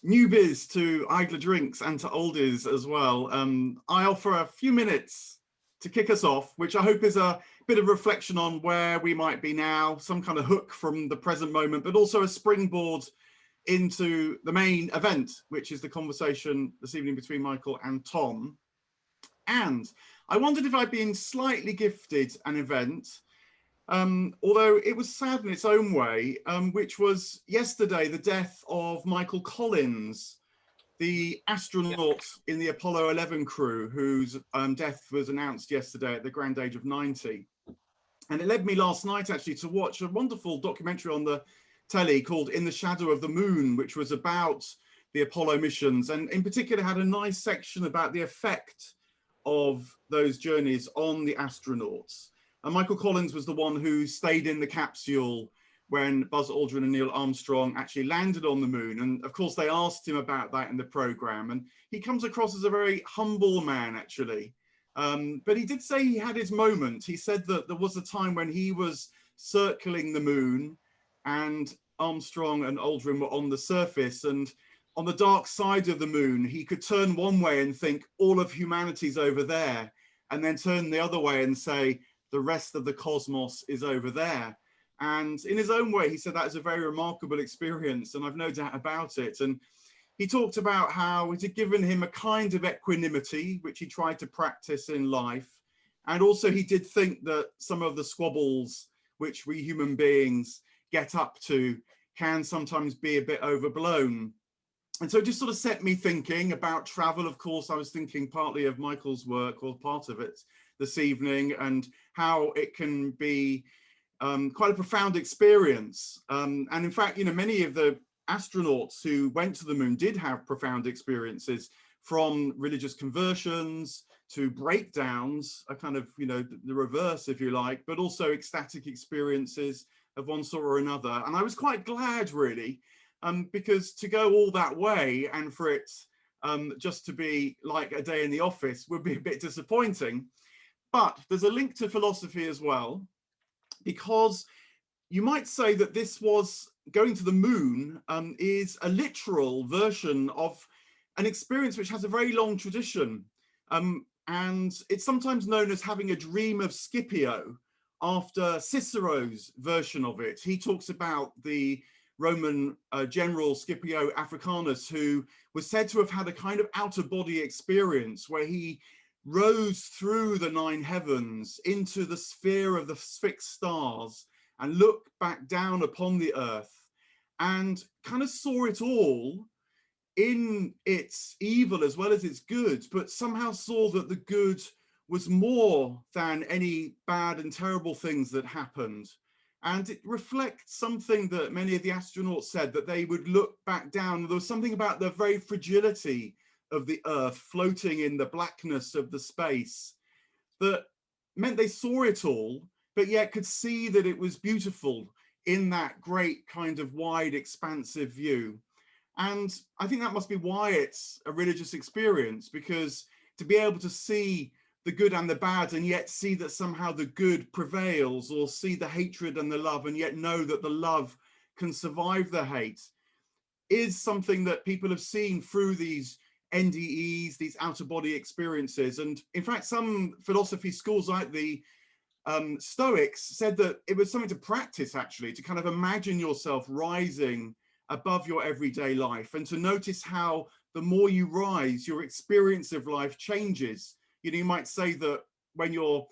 newbies to Igler Drinks and to oldies as well. I offer a few minutes to kick us off, which I hope is a bit of reflection on where we might be now, some kind of hook from the present moment, but also a springboard into the main event, which is the conversation this evening between Michael and Tom. And I wondered if I'd been slightly gifted an event, although it was sad in its own way, which was yesterday, the death of Michael Collins, the astronaut in the Apollo 11 crew, whose death was announced yesterday at the grand age of 90. And it led me last night actually to watch a wonderful documentary on the telly called In the Shadow of the Moon, which was about the Apollo missions, and in particular had a nice section about the effect of those journeys on the astronauts. And Michael Collins was the one who stayed in the capsule when Buzz Aldrin and Neil Armstrong actually landed on the moon. And of course, they asked him about that in the program. And he comes across as a very humble man, actually. But he did say he had his moment. He said that there was a time when he was circling the moon and Armstrong and Aldrin were on the surface. And on the dark side of the moon, he could turn one way and think all of humanity's over there, and then turn the other way and say the rest of the cosmos is over there. And in his own way, he said that is a very remarkable experience, and I've no doubt about it. And he talked about how it had given him a kind of equanimity, which he tried to practice in life. And also he did think that some of the squabbles which we human beings get up to can sometimes be a bit overblown. And so it just sort of set me thinking about travel. Of course, I was thinking partly of Michael's work, or part of it, this evening, and how it can be quite a profound experience. And in fact, you know, many of the astronauts who went to the moon did have profound experiences, from religious conversions to breakdowns, a kind of, you know, the reverse, if you like, but also ecstatic experiences of one sort or another. And I was quite glad, really, because to go all that way and for it just to be like a day in the office would be a bit disappointing. But there's a link to philosophy as well, because you might say that this was going to the moon is a literal version of an experience which has a very long tradition. And it's sometimes known as having a dream of Scipio, after Cicero's version of it. He talks about the Roman general Scipio Africanus, who was said to have had a kind of out-of-body experience where he rose through the 9 heavens into the sphere of the fixed stars and looked back down upon the earth and kind of saw it all in its evil as well as its good, but somehow saw that the good was more than any bad and terrible things that happened. And it reflects something that many of the astronauts said, that they would look back down. There was something about the very fragility of the earth floating in the blackness of the space that meant they saw it all, but yet could see that it was beautiful in that great kind of wide, expansive view. And I think that must be why it's a religious experience, because to be able to see the good and the bad and yet see that somehow the good prevails, or see the hatred and the love and yet know that the love can survive the hate, is something that people have seen through these NDEs, these out-of-body experiences. And in fact, some philosophy schools like the Stoics said that it was something to practice, actually, to kind of imagine yourself rising above your everyday life, and to notice how the more you rise, your experience of life changes. You know, you might say that when you're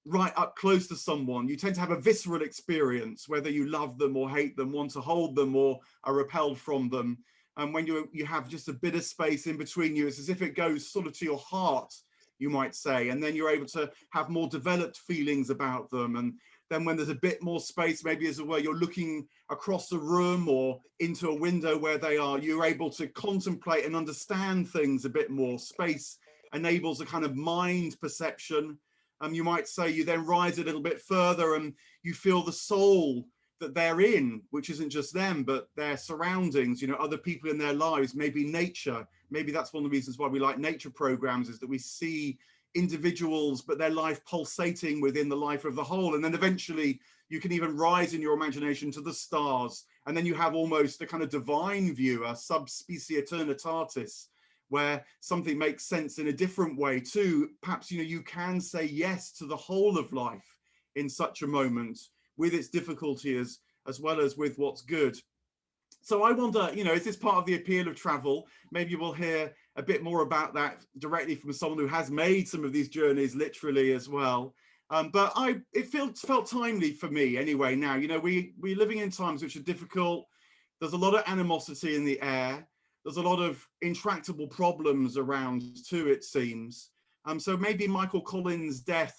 right up close to someone, you tend to have a visceral experience, whether you love them or hate them, want to hold them or are repelled from them. And when you have just a bit of space in between you, it's as if it goes sort of to your heart, you might say, and then you're able to have more developed feelings about them. And then when there's a bit more space, maybe as it were, you're looking across the room or into a window where they are, you're able to contemplate and understand things a bit more. Space enables a kind of mind perception. You might say you then rise a little bit further and you feel the soul that they're in, which isn't just them, but their surroundings, you know, other people in their lives, maybe nature. Maybe that's one of the reasons why we like nature programs, is that we see individuals, but their life pulsating within the life of the whole. And then eventually you can even rise in your imagination to the stars And then you have almost a kind of divine view, a subspecie eternitatis, where something makes sense in a different way too. Perhaps, you can say yes to the whole of life in such a moment, with its difficulty as well as with what's good. So I wonder, is this part of the appeal of travel? Maybe we'll hear a bit more about that directly from someone who has made some of these journeys literally as well. But it felt timely for me anyway now. We're living in times which are difficult. There's a lot of animosity in the air. There's a lot of intractable problems around too, it seems. So maybe Michael Collins' death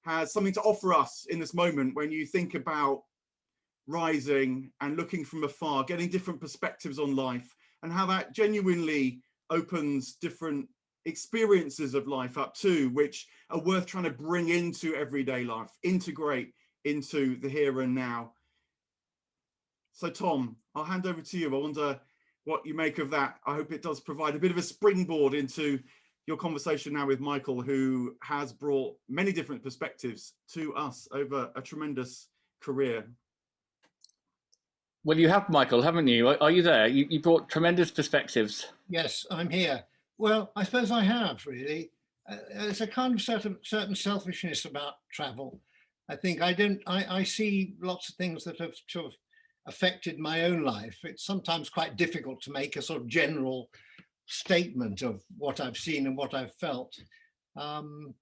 has something to offer us in this moment when you think about rising and looking from afar, getting different perspectives on life, and how that genuinely opens different experiences of life up too, which are worth trying to bring into everyday life, integrate into the here and now. So Tom, I'll hand over to you. I wonder what you make of that. I hope it does provide a bit of a springboard into your conversation now with Michael, who has brought many different perspectives to us over a tremendous career. Well, you have, Michael, haven't you? Are you there? You brought tremendous perspectives. Yes, I'm here. Well, I suppose I have, really. There's a kind of certain selfishness about travel. I think I see lots of things that have sort of affected my own life. It's sometimes quite difficult to make a sort of general statement of what I've seen and what I've felt. Well,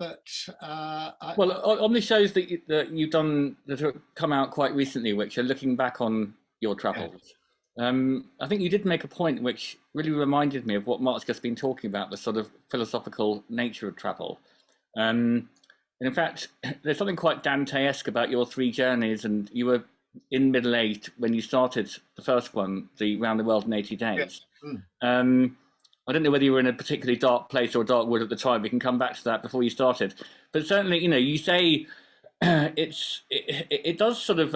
on the shows that you've done that have come out quite recently, which are looking back on your travels, I think you did make a point which really reminded me of what Mark's just been talking about, the sort of philosophical nature of travel. And in fact, there's something quite Dante-esque about your three journeys, and you were in middle age when you started the first one, the Round the World in 80 Days. Yes. I don't know whether you were in a particularly dark place or dark wood at the time. We can come back to that before you started. But certainly, you say it does sort of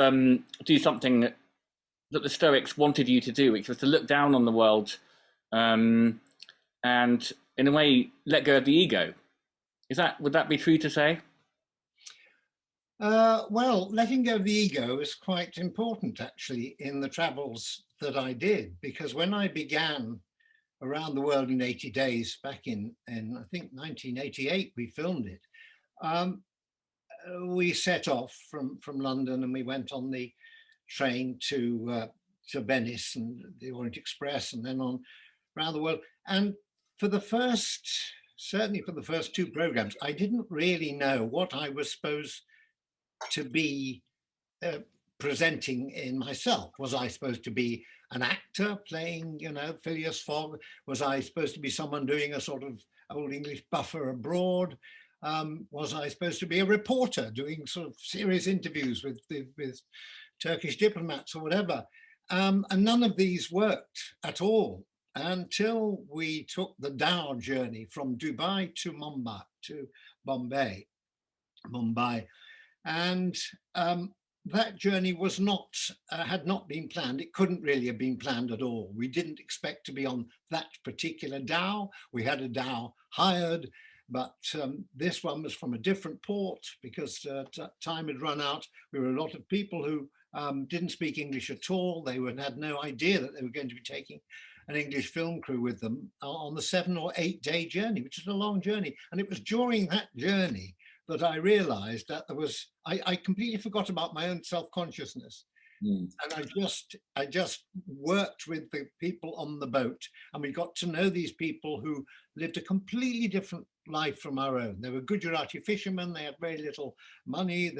do something that the Stoics wanted you to do, which was to look down on the world and, in a way, let go of the ego. Would that be true to say? Well, letting go of the ego is quite important, actually, in the travels that I did, because when I began Around the World in 80 Days back in I think 1988, we filmed it. We set off from London and we went on the train to Venice and the Orient Express, and then on around the world. And certainly for the first two programs, I didn't really know what I was supposed to be presenting in myself. Was I supposed to be an actor playing, Phileas Fogg? Was I supposed to be someone doing a sort of old English buffer abroad? Was I supposed to be a reporter doing sort of serious interviews with Turkish diplomats or whatever? And none of these worked at all until we took the Dow journey from Dubai to Mumbai. And that journey was had not been planned. It couldn't really have been planned at all. We didn't expect to be on that particular dhow. We had a dhow hired, but this one was from a different port because time had run out. We were a lot of people who didn't speak English at all. They had no idea that they were going to be taking an English film crew with them on the 7 or 8 day journey, which is a long journey. And it was during that journey that I realized that I completely forgot about my own self-consciousness. And I just worked with the people on the boat, and we got to know these people who lived a completely different life from our own. They were Gujarati fishermen. They had very little money.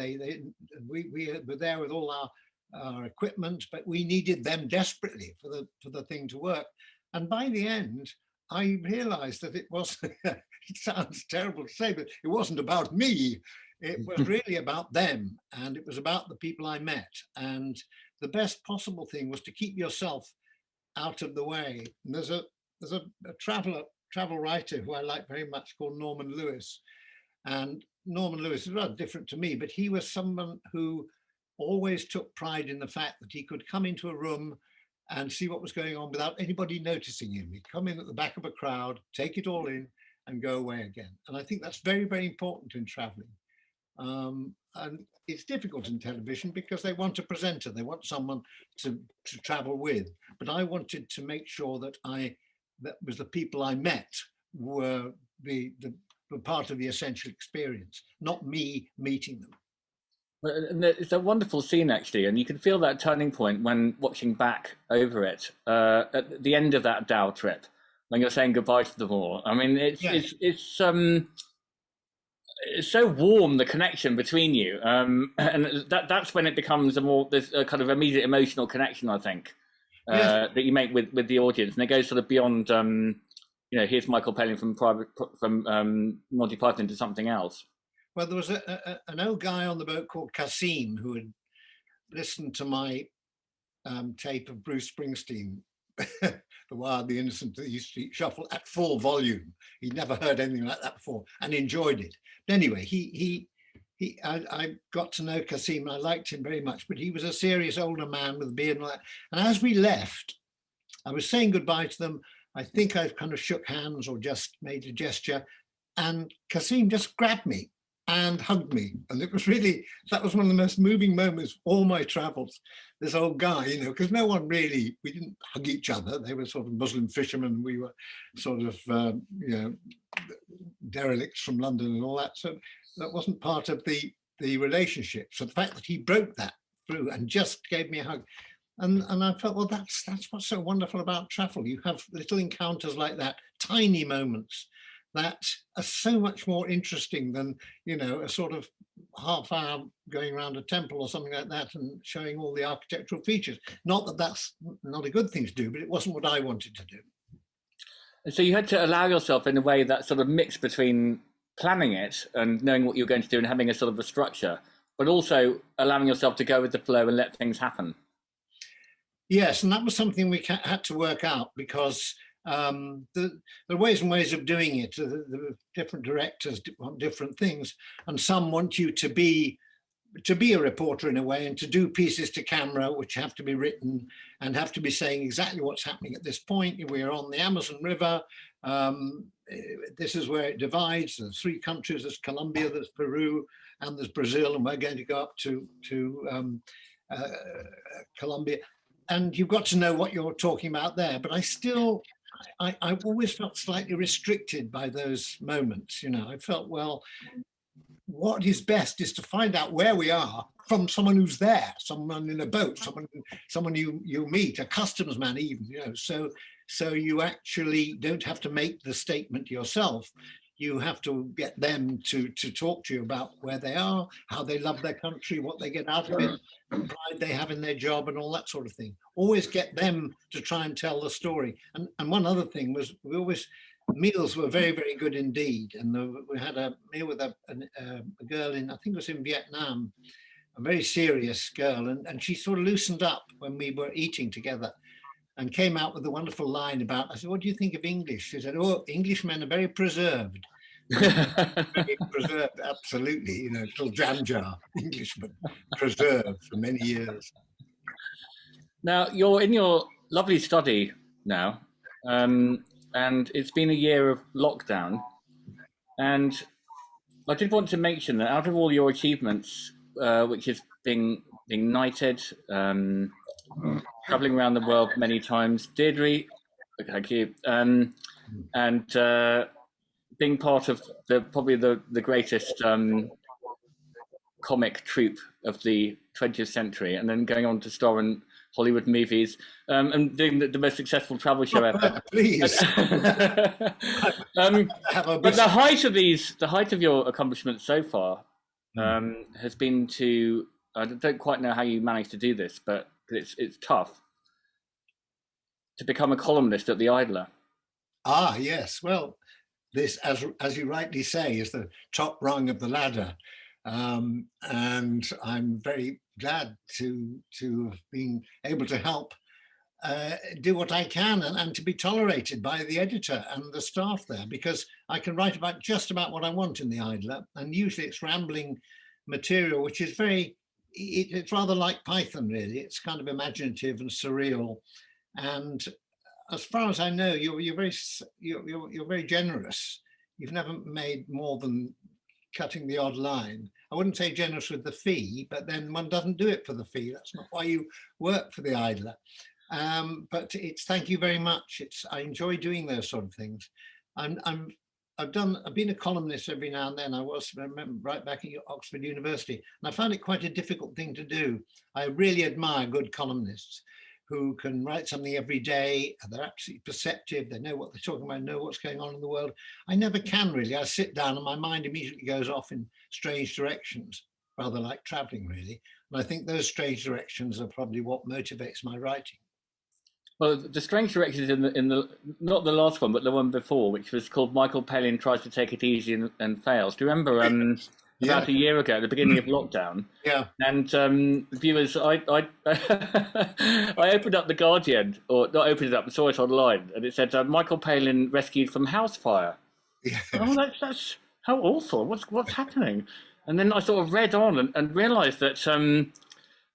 We were there with all our equipment, but we needed them desperately for the thing to work. And by the end, I realized that it was, it sounds terrible to say, but it wasn't about me. It was really about them, and it was about the people I met. And the best possible thing was to keep yourself out of the way. And there's a travel writer who I like very much called Norman Lewis. And Norman Lewis is rather different to me, but he was someone who always took pride in the fact that he could come into a room and see what was going on without anybody noticing him. He'd come in at the back of a crowd, take it all in, and go away again. And I think that's very, very important in traveling. And it's difficult in television because they want a presenter, they want someone to travel with. But I wanted to make sure that the people I met were were part of the essential experience, not me meeting them. And it's a wonderful scene, actually, and you can feel that turning point when watching back over it at the end of that Dow trip, when you're saying goodbye to them all. I mean, it's so warm, the connection between you, and that's when it becomes there's a kind of immediate emotional connection, I think, that you make with the audience, and it goes sort of beyond. Here's Michael Palin from Monty Python to something else. Well, there was an old guy on the boat called Kasim who had listened to my tape of Bruce Springsteen, The Wild, the Innocent, the East Street Shuffle at full volume. He'd never heard anything like that before and enjoyed it. But anyway, I got to know Kasim and I liked him very much, but he was a serious older man with a beard and all that. And as we left, I was saying goodbye to them. I think I kind of shook hands or just made a gesture, and Kasim just grabbed me and hugged me. And it was that was one of the most moving moments of all my travels. This old guy, because no one we didn't hug each other. They were sort of Muslim fishermen. We were sort of, derelicts from London and all that. So that wasn't part of the relationship. So the fact that he broke that through and just gave me a hug. And I felt, well, that's what's so wonderful about travel. You have little encounters like that, tiny moments that are so much more interesting than, a sort of half hour going around a temple or something like that and showing all the architectural features. Not that that's not a good thing to do, but it wasn't what I wanted to do. And so you had to allow yourself, in a way, that sort of mix between planning it and knowing what you're going to do and having a sort of a structure, but also allowing yourself to go with the flow and let things happen. Yes, and that was something we had to work out, because there are ways and ways of doing it. The different directors want different things, and some want you to be a reporter in a way, and to do pieces to camera which have to be written and have to be saying exactly what's happening at this point. We're on the Amazon River. This is where it divides. There's 3 countries. There's Colombia, there's Peru, and there's Brazil, and we're going to go up to Colombia. And you've got to know what you're talking about there. But I've always felt slightly restricted by those moments. I felt, well, what is best is to find out where we are from someone who's there, someone in a boat, someone you meet, a customs man even, so you actually don't have to make the statement yourself. You have to get them to talk to you about where they are, how they love their country, what they get out of it, the pride they have in their job, and all that sort of thing. Always get them to try and tell the story. And one other thing was, meals were very, very good indeed. And we had a meal with a girl I think it was in Vietnam, a very serious girl, and she sort of loosened up when we were eating together, and came out with a wonderful line about, I said, what do you think of English? She said, oh, Englishmen are very preserved. Very preserved, absolutely, little jam jar, Englishman, preserved for many years. Now, you're in your lovely study now, and it's been a year of lockdown. And I did want to mention that out of all your achievements, which is being knighted, traveling around the world many times, Deirdre, thank you, and being part of probably the greatest comic troupe of the 20th century, and then going on to star in Hollywood movies, and doing the most successful travel show ever. Please. But the height of your accomplishments so far has been to, I don't quite know how you managed to do this, but it's tough, to become a columnist at the Idler. Ah, yes. Well, this, as you rightly say, is the top rung of the ladder. And I'm very glad to have been able to help do what I can and to be tolerated by the editor and the staff there, because I can write about just about what I want in the Idler, and usually it's rambling material, which is it's rather like Python, really. It's kind of imaginative and surreal, and as far as I know, you're very generous. You've never made more than cutting the odd line. I wouldn't say generous with the fee, but then one doesn't do it for the fee. That's not why you work for the Idler. But it's thank you very much. I enjoy doing those sort of things. I've been a columnist every now and then. I remember right back at Oxford University, and I found it quite a difficult thing to do. I really admire good columnists who can write something every day, and they're absolutely perceptive. They know what they're talking about, know what's going on in the world. I never can really. I sit down and my mind immediately goes off in strange directions, rather like traveling really. And I think those strange directions are probably what motivates my writing. Well, the strange directions in the not the last one, but the one before, which was called Michael Palin Tries to Take It Easy and Fails. Do you remember about a year ago, at the beginning of lockdown? Yeah. And viewers, I I opened up the Guardian, or not opened it up, saw it online, and it said Michael Palin rescued from house fire. Yeah. Oh, that's how awful! What's happening? And then I sort of read on and realised that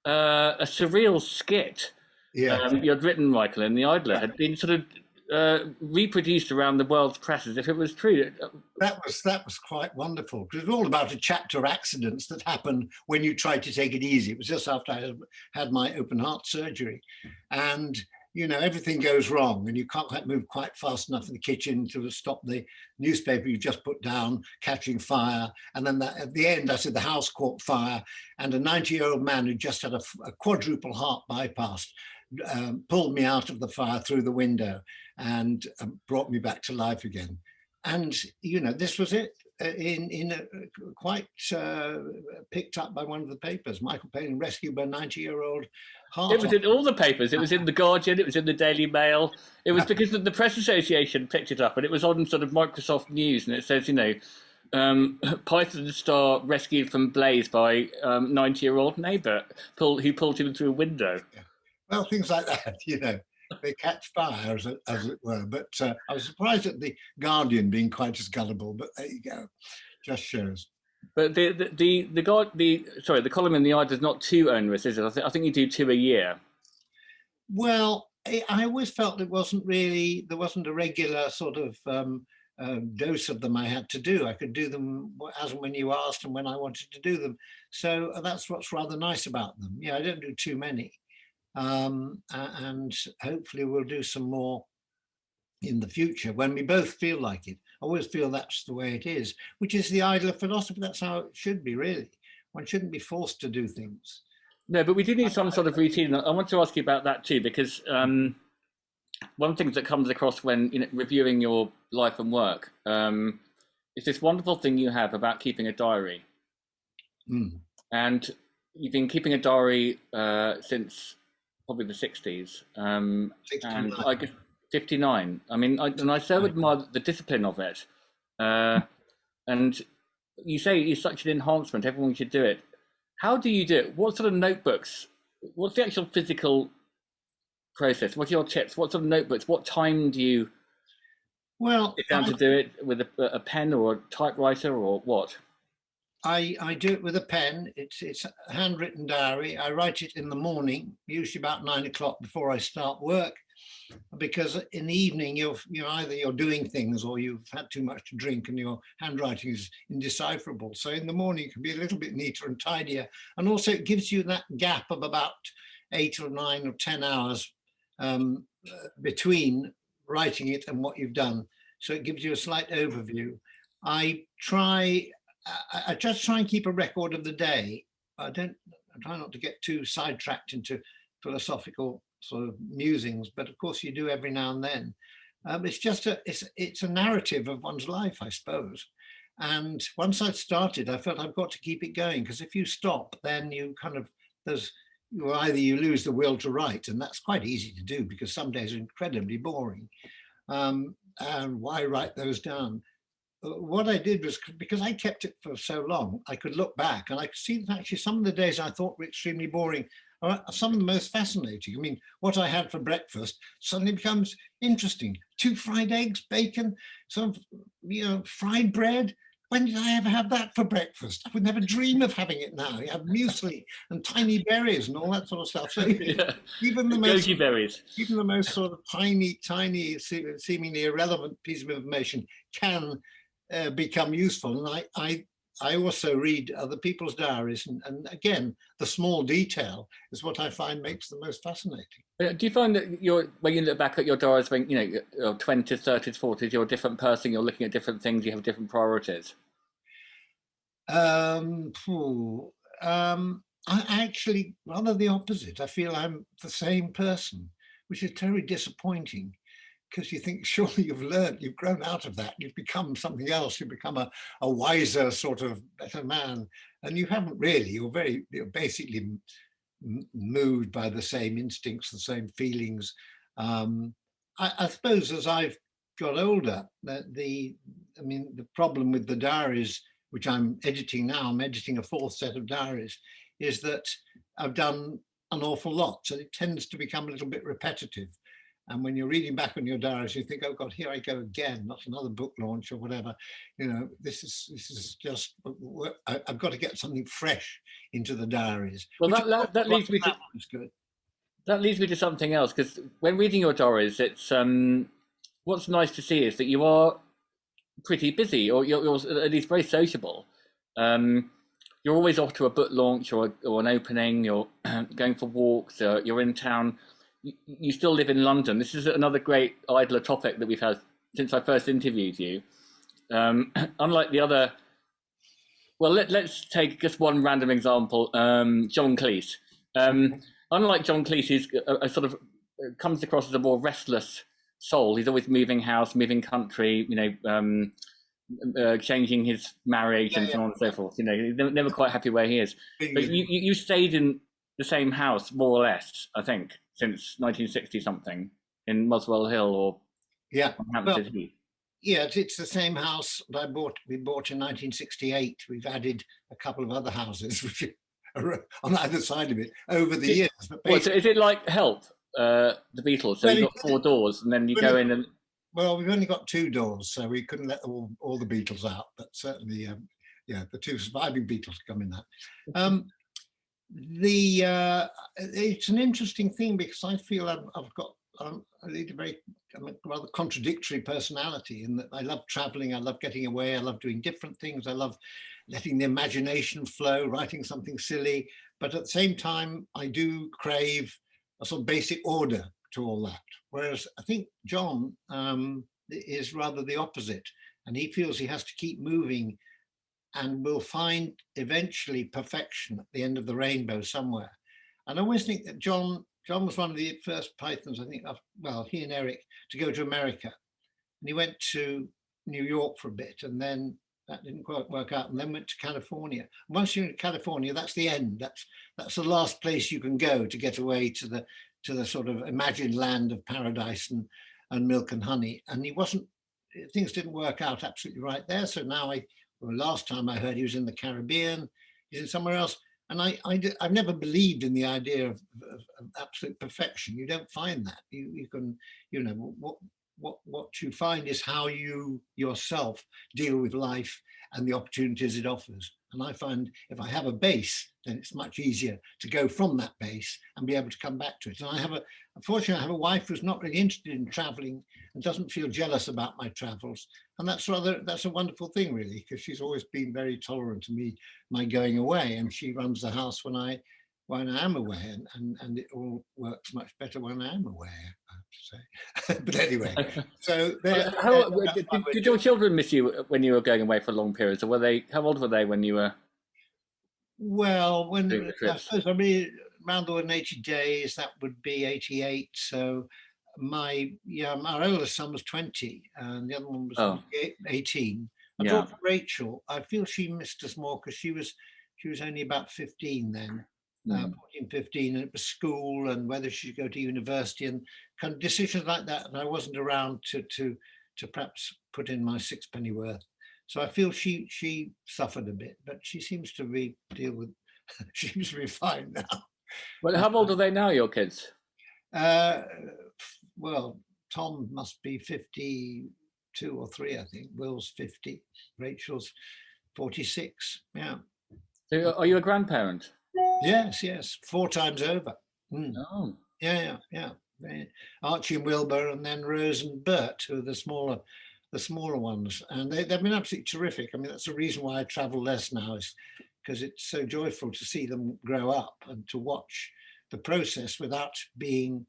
a surreal skit. Yeah, you had written, Michael, in the Idler had been sort of reproduced around the world's press as if it was true. That was quite wonderful, because it was all about a chapter accidents that happened when you tried to take it easy. It was just after I had my open heart surgery, and you know, everything goes wrong, and you can't quite move quite fast enough in the kitchen to stop the newspaper you've just put down catching fire. And then at the end, I said the house caught fire, and a 90-year-old man who just had a quadruple heart bypass pulled me out of the fire through the window and brought me back to life again. And you know, this was it quite picked up by one of the papers. Michael Palin rescued by a 90-year-old heart. It was in all the papers. It was in the Guardian. It was in the Daily Mail. It was because the Press Association picked it up, and it was on sort of Microsoft News, and it says, you know, Python star rescued from blaze by 90-year-old neighbour who pulled him through a window. Yeah. Well, things like that, you know, they catch fire, as it were. But I was surprised at the Guardian being quite as gullible. But there you go, just shows. But the column in the Idler is not too onerous, is it? I think you do 2 a year. Well, I always felt there wasn't a regular sort of dose of them I had to do. I could do them as and when you asked and when I wanted to do them. So that's what's rather nice about them. Yeah, I don't do too many. And hopefully we'll do some more in the future when we both feel like it. I always feel that's the way it is, which is the Idler philosophy. That's how it should be, really. One shouldn't be forced to do things. No, but we do need some sort of routine. I want to ask you about that too, because one of the things that comes across when reviewing your life and work is this wonderful thing you have about keeping a diary. And you've been keeping a diary since probably the 60s, and I guess 59. I mean, I so admire the discipline of it. And you say it's such an enhancement, everyone should do it. How do you do it? What sort of notebooks? What's the actual physical process? What are your tips? What sort of notebooks? What time do you sit down to do it, with a pen or a typewriter, or what? I do it with a pen. It's a handwritten diary. I write it in the morning, usually about 9 o'clock before I start work, because in the evening either you're doing things or you've had too much to drink and your handwriting is indecipherable. So in the morning it can be a little bit neater and tidier, and also it gives you that gap of about 8 or 9 or 10 hours between writing it and what you've done. So it gives you a slight overview. I just try and keep a record of the day. I try not to get too sidetracked into philosophical sort of musings, but of course you do every now and then. It's a narrative of one's life, I suppose. And once I started, I felt I've got to keep it going, because if you stop, then you either you lose the will to write, and that's quite easy to do because some days are incredibly boring. And why write those down? What I did was, because I kept it for so long, I could look back and I could see that actually some of the days I thought were extremely boring are some of the most fascinating. I mean, what I had for breakfast suddenly becomes interesting. 2 fried eggs, bacon, some fried bread. When did I ever have that for breakfast? I would never dream of having it now. You have muesli and tiny berries and all that sort of stuff. So even the most sort of tiny, seemingly irrelevant piece of information can become useful. And I also read other people's diaries, and again, the small detail is what I find makes them most fascinating. Do you find that when you look back at your diaries, when your 20s, 30s, 40s, you're a different person, you're looking at different things, you have different priorities? I actually, rather the opposite. I feel I'm the same person, which is terribly disappointing, because you think, surely you've learned, you've grown out of that, you've become something else, you've become a wiser, sort of better man. And you haven't really. You're basically moved by the same instincts, the same feelings. I suppose as I've got older, the problem with the diaries, which I'm editing now, I'm editing a 4th set of diaries, is that I've done an awful lot. So it tends to become a little bit repetitive. And when you're reading back on your diaries, you think, oh God, here I go again, not another book launch or whatever. This is just, I've got to get something fresh into the diaries. Well, that leads me to, good. That leads me to something else, because when reading your diaries, it's what's nice to see is that you are pretty busy, or you're at least very sociable. You're always off to a book launch or an opening. You're going for walks. You're in town. You still live in London. This is another great idler topic that we've had since I first interviewed you. Unlike the other, well, let's take just one random example. John Cleese. Unlike John Cleese, he's a sort of comes across as a more restless soul. He's always moving house, moving country. Changing his marriage and so on and so forth. He's never quite happy where he is. But you stayed in the same house more or less, I think, since 1960 something in Muswell Hill or Hampstead Heath. Yeah, it's the same house that we bought in 1968. We've added a couple of other houses which are on either side of it over the years. But so is it like Help, the Beatles? So you've got 4 doors and then you go in and... Well, we've only got 2 doors, so we couldn't let all the Beatles out, but certainly, the 2 surviving Beatles come in that. It's an interesting thing, because I feel I lead I'm a rather contradictory personality, in that I love traveling, I love getting away, I love doing different things, I love letting the imagination flow, writing something silly, but at the same time, I do crave a sort of basic order to all that. Whereas I think John is rather the opposite, and he feels he has to keep moving and will find eventually perfection at the end of the rainbow somewhere. And I always think that John was one of the first Pythons, I think, he and Eric, to go to America. And he went to New York for a bit, and then that didn't quite work out, and then went to California. Once you're in California, that's the end. That's the last place you can go to get away to the sort of imagined land of paradise and milk and honey. And things didn't work out absolutely right there. So now last time I heard he was in the Caribbean, he's in somewhere else. And I've never believed in the idea of absolute perfection. You don't find that. You can, what you find is how you yourself deal with life and the opportunities it offers. And I find if I have a base, then it's much easier to go from that base and be able to come back to it. And unfortunately, I have a wife who's not really interested in traveling and doesn't feel jealous about my travels. And that's a wonderful thing, really, because she's always been very tolerant of my going away, and she runs the house when I am away, and it all works much better when I am away, I have to say. But anyway, so did your children miss you when you were going away for long periods, or how old were they when you were? Well, I suppose around the 80 days, that would be 88. So our oldest son was 20, and the other one was 18. I thought for Rachel, I feel she missed us more because she was only about 15 then. 14, 15, and it was school and whether she should go to university and kind of decisions like that. And I wasn't around to perhaps put in my sixpenny worth. So I feel she suffered a bit, but she seems to be she seems to be fine now. Well, how old are they now, your kids? Well, Tom must be 52 or 3, I think. Will's 50. Rachel's 46. Yeah. So are you a grandparent? Yes, 4 times over. Oh. Yeah. Archie and Wilbur, and then Rose and Bert, who are the the smaller ones, and they've been absolutely terrific. I mean, that's the reason why I travel less now, is because it's so joyful to see them grow up and to watch the process without being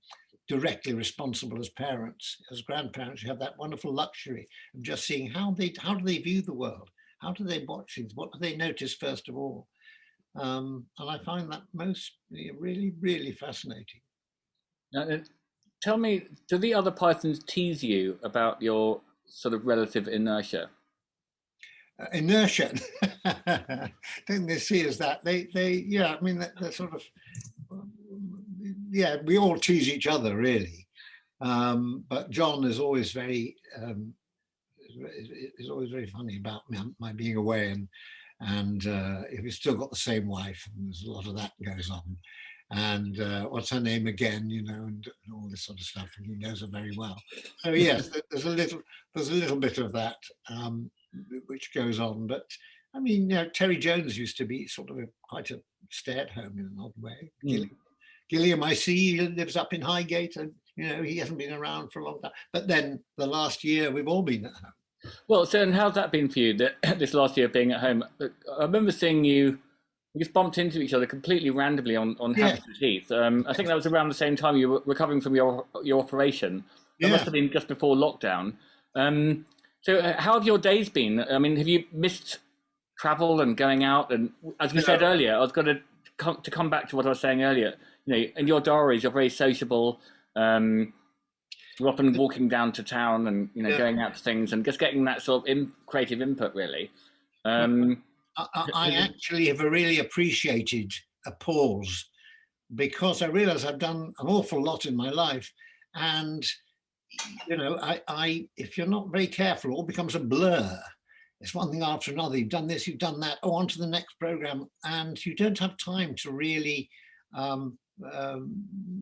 directly responsible as parents. As grandparents, you have that wonderful luxury of just seeing how do they view the world, how do they watch things, what do they notice first of all, and I find that really, really fascinating. Now, tell me, do the other pythons tease you about your sort of relative inertia? Inertia. Don't they see as that? They yeah, I mean, they're sort of, yeah, we all tease each other really. But John is always very funny about my being away, and we've still got the same wife, and there's a lot of that goes on. And what's her name again, you know, and all this sort of stuff, and he knows her very well. So yes, there's a little bit of that which goes on. But I mean, you know, Terry Jones used to be sort of quite a stay-at-home in an odd way. Gilliam, I see, lives up in Highgate, and you know, he hasn't been around for a long time. But then the last year, we've all been at home. Well, so and how's that been for you? This last year being at home, I remember seeing you. We just bumped into each other completely randomly on Hampstead Heath. I think that was around the same time you were recovering from your operation. That must have been just before lockdown. So how have your days been? I mean, have you missed travel and going out? And as we said earlier, I was going to come back to what I was saying earlier. You know, in your diaries, you're very sociable. You're often walking down to town and, you know, going out to things and just getting that sort of creative input, really. I actually have really appreciated a pause, because I realize I've done an awful lot in my life, and you know, I if you're not very careful, it all becomes a blur. It's one thing after another. You've done this, you've done that. Oh, on to the next program, and you don't have time to really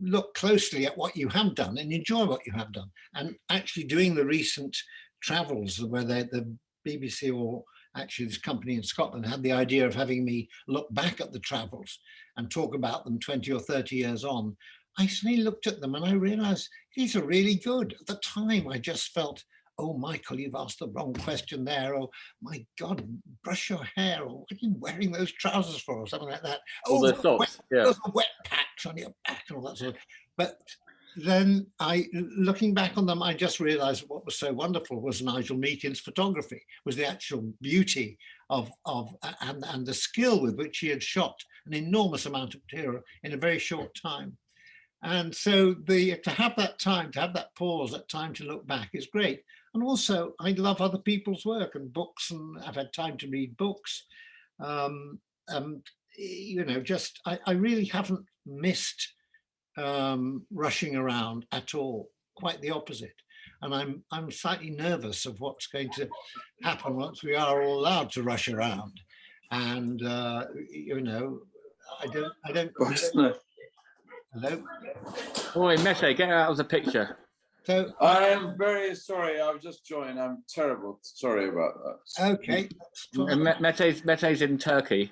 look closely at what you have done and enjoy what you have done. And actually, doing the recent travels where the BBC or actually this company in Scotland had the idea of having me look back at the travels and talk about them 20 or 30 years on, I suddenly looked at them and I realized these are really good. At the time, I just felt, oh, Michael, you've asked the wrong question there. Or, my God, brush your hair. Or, what are you wearing those trousers for? Or something like that. Oh, those socks, those are wet patch on your back and all that sort of. But then looking back on them, I just realized what was so wonderful was Nigel Meakin's photography, was the actual beauty and the skill with which he had shot an enormous amount of material in a very short time. And so to have that time, to have that pause, that time to look back is great. And also, I love other people's work and books, and I've had time to read books. You know, just I really haven't missed rushing around at all. Quite the opposite. And I'm slightly nervous of what's going to happen once we are all allowed to rush around. And you know, I don't. Hello. Boy, Mete, get out of the picture. So I am very sorry. I've just joined. I'm terrible. Sorry about that. Okay. Mete's in Turkey.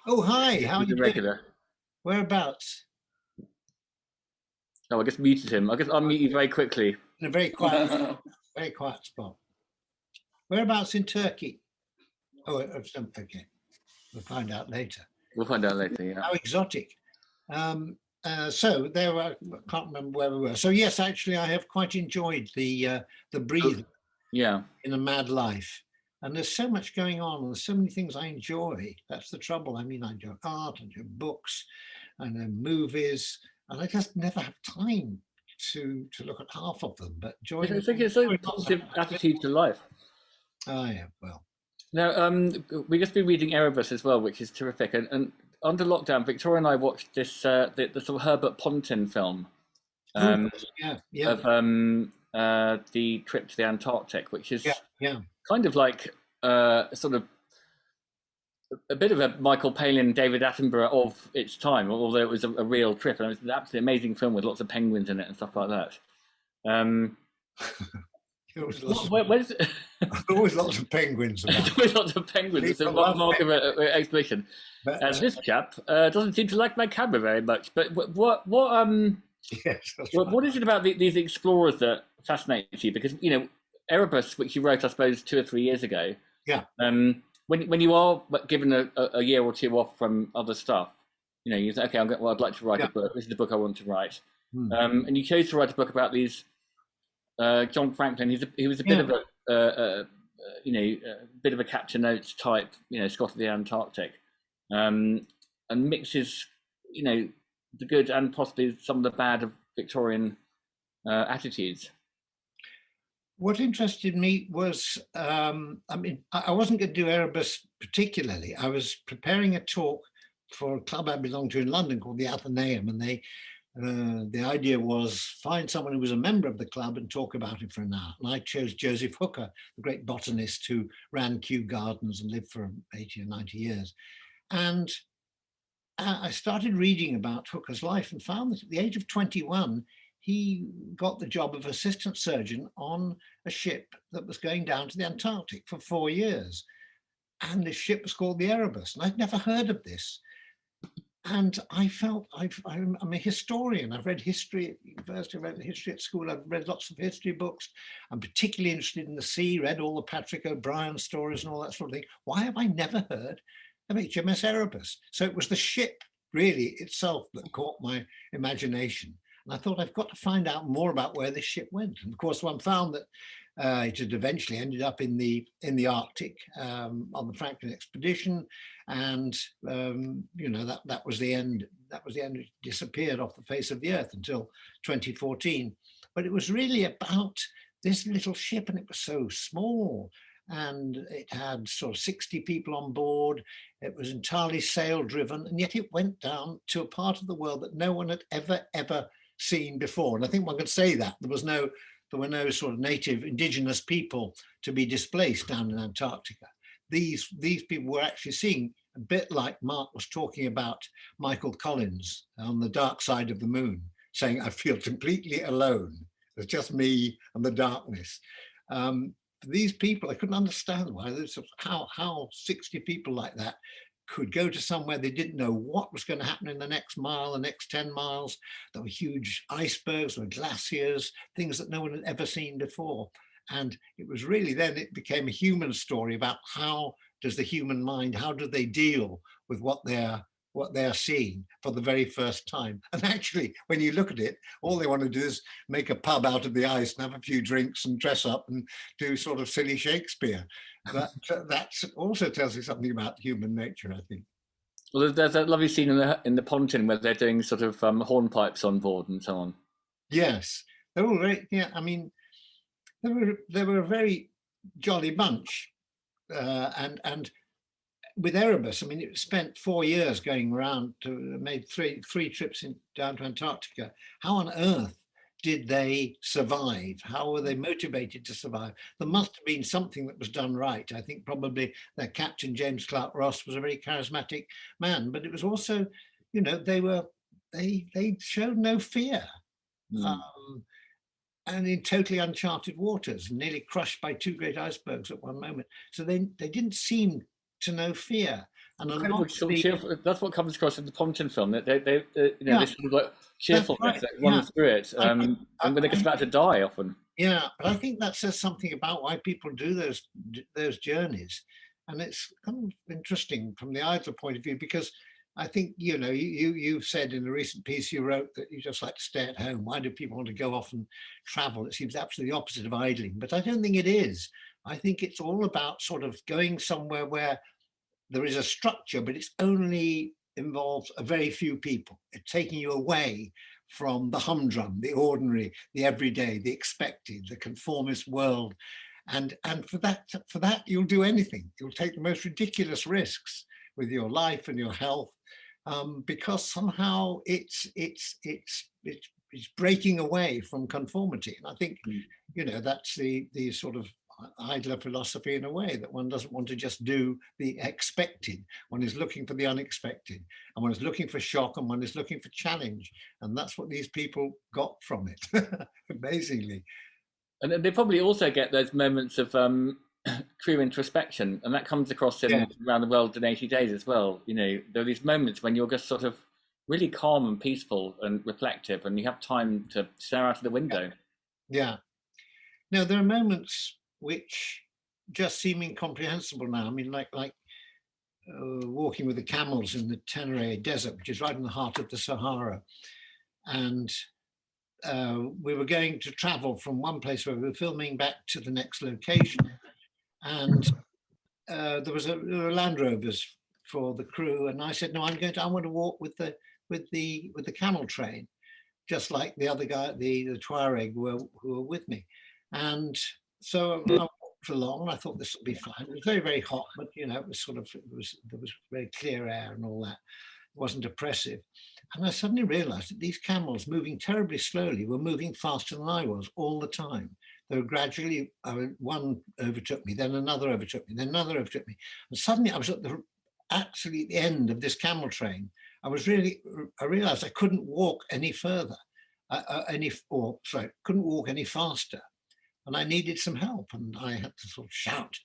Oh, hi. How are you regular doing? Whereabouts? Oh, I just muted him. I guess I'll mute you very quickly. In a very quiet spot. Whereabouts in Turkey? Oh, okay. We'll find out later. We'll find out later, yeah. How exotic. So there were, I can't remember where we were. So yes, actually, I have quite enjoyed the breathing in a mad life. And there's so much going on, and there's so many things I enjoy. That's the trouble. I mean, I enjoy art, I enjoy books, I know movies, and I just never have time to look at half of them. But join. I think it's a positive attitude to life. Oh yeah, well. Now, we've just been reading Erebus as well, which is terrific. And under lockdown, Victoria and I watched this the sort of Herbert Pontin film of the trip to the Antarctic, which is kind of like sort of a bit of a Michael Palin, David Attenborough of its time, although it was a real trip. And it was an absolutely amazing film with lots of penguins in it and stuff like that. Always lots of penguins. Always lots of penguins. It's a mark of an exhibition. This chap doesn't seem to like my camera very much. But what is it about these explorers that fascinates you? Because, you know, Erebus, which you wrote, I suppose, 2 or 3 years ago. Yeah. When you are given a year or two off from other stuff, you know, you say, okay, I'd like to write a book. This is the book I want to write. And you chose to write a book about these. John Franklin. He was a bit of a bit of a capture notes type, you know, Scott of the Antarctic, and mixes, you know, the good and possibly some of the bad of Victorian attitudes. What interested me was, I wasn't going to do Erebus particularly. I was preparing a talk for a club I belonged to in London called the Athenaeum, and the idea was find someone who was a member of the club and talk about it for an hour. And I chose Joseph Hooker, the great botanist who ran Kew Gardens and lived for 80 or 90 years. And I started reading about Hooker's life and found that at the age of 21, he got the job of assistant surgeon on a ship that was going down to the Antarctic for 4 years. And the ship was called the Erebus. And I'd never heard of this. And I felt I'm a historian. I've read history at university, I've read history at school, I've read lots of history books. I'm particularly interested in the sea, read all the Patrick O'Brien stories and all that sort of thing. Why have I never heard of HMS Erebus? So it was the ship really itself that caught my imagination. And I thought, I've got to find out more about where this ship went. And of course, one found that it had eventually ended up in the Arctic on the Franklin expedition, and that was the end. That was the end. It disappeared off the face of the earth until 2014. But it was really about this little ship, and it was so small, and it had sort of 60 people on board. It was entirely sail driven, and yet it went down to a part of the world that no one had ever seen before. And I think one could say that there were no sort of native indigenous people to be displaced down in Antarctica. These people were actually seeing, a bit like Mark was talking about Michael Collins on The Dark Side of the Moon, saying, I feel completely alone. It's just me and the darkness. These people, I couldn't understand why, how 60 people like that could go to somewhere they didn't know what was going to happen in the next mile, the next 10 miles. There were huge icebergs, there were glaciers, things that no one had ever seen before. And it was really then it became a human story about how does the human mind, how do they deal with what they're seeing for the very first time. And actually, when you look at it, all they want to do is make a pub out of the ice and have a few drinks and dress up and do sort of silly Shakespeare. But that also tells you something about human nature, I think. Well, there's that lovely scene in the Pontin where they're doing sort of hornpipes on board and so on. Yes, they're all very, I mean, they were a very jolly bunch, and with Erebus, I mean, it spent 4 years going around made three trips down to Antarctica. How on earth did they survive? How were they motivated to survive? There must have been something that was done right. I think probably their captain, James Clark Ross, was a very charismatic man, but it was also, they showed no fear. And in totally uncharted waters, nearly crushed by 2 great icebergs at one moment. So they didn't seem to know fear. And that's what comes across in the Pontin film. That they this sort of like cheerfulness that runs through it, and when they're just about to die often. Yeah, but I think that says something about why people do those journeys, and it's kind of interesting from the idler point of view, because I think you've said in a recent piece you wrote that you just like to stay at home. Why do people want to go off and travel? It seems absolutely the opposite of idling, but I don't think it is. I think it's all about sort of going somewhere where there is a structure, but it's only involves a very few people. It's taking you away from the humdrum, the ordinary, the everyday, the expected, the conformist world. And for that, you'll do anything. You'll take the most ridiculous risks with your life and your health, because somehow it's breaking away from conformity. And I think, that's the sort of idler philosophy in a way, that one doesn't want to just do the expected. One is looking for the unexpected, and one is looking for shock, and one is looking for challenge. And that's what these people got from it, amazingly. And they probably also get those moments of crew introspection, and that comes across in Around the World in 80 Days as well. There are these moments when you're just sort of really calm and peaceful and reflective, and you have time to stare out of the window. Yeah. Now, there are moments which just seem incomprehensible now. I mean, like walking with the camels in the Tenere Desert, which is right in the heart of the Sahara. And we were going to travel from one place where we were filming back to the next location. And there were Land Rovers for the crew. And I said, no, I want to walk with the camel train, just like the other guy, the Tuareg who were with me. And so I walked along. I thought this would be fine. It was very, very hot, but it was there was very clear air and all that. It wasn't oppressive. And I suddenly realized that these camels, moving terribly slowly, were moving faster than I was all the time. They were gradually, one overtook me, then another overtook me, then another overtook me. And suddenly I was at the absolute end of this camel train. I realized I couldn't walk any further, couldn't walk any faster. And I needed some help. And I had to sort of shout,